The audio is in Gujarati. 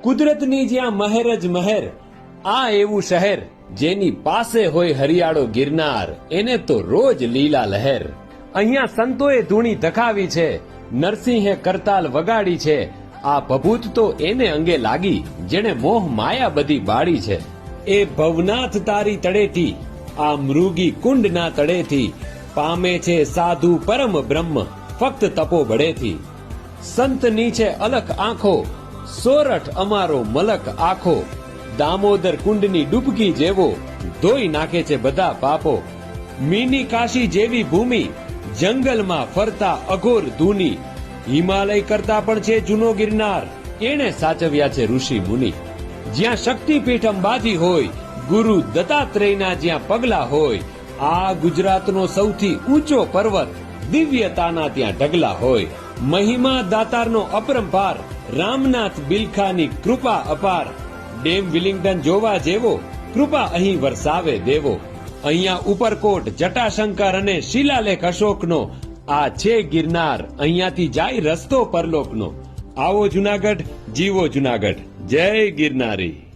કુદરતની જ્યાં મહેર જ મહેર, આ એવું શહેર જેની પાસે હોય હરિયાળો ગિરનાર, એને તો રોજ લીલા લહેર. અહીંયા સંતોએ ધૂણી ધખાવી છે, નરસિંહે કરતાલ વગાડી છે. આ ભભૂત તો એને અંગે લાગી જેણે મોહ માયા બધી બાળી છે. એ ભવનાથ તારી તળેથી, આ મૃગી કુંડના તળેથી, પામે છે સાધુ પરમ બ્રહ્મ ફક્ત તપો બળેથી. સંતની છે અલખ આંખો, સોરઠ અમારો મલક આખો. દામોદર કુંડની ડૂબકી જેવો ધોઈ નાખે છે બધા પાપો. મિની કાશી જેવી ભૂમિ, જંગલમાં ફરતા અઘોર ધૂની. હિમાલય કરતા પણ છે જૂનો ગિરનાર, એને સાચવ્યા છે ઋષિ મુનિ. જ્યાં શક્તિપીઠ અંબાજી હોય, ગુરુ દત્તાત્રેયના જ્યાં પગલા હોય. આ ગુજરાતનો સૌથી ઊંચો પર્વત, દિવ્યતાના ત્યાં ઢગલા હોય. મહિમા દાતારનો અપરંપાર, રામનાથ બિલખાની કૃપા અપાર. ડેમ વિલિંગ્ટન જોવા જેવો, કૃપા અહીં વરસાવે દેવો. અહીંયા ઉપરકોટ, જટાશંકર અને શિલાલેખ અશોકનો. આ છે ગિરનાર, અહીંયાથી જાય રસ્તો પરલોકનો. આવો જુનાગઢ, જીવો જુનાગઢ. જય ગિરનારી.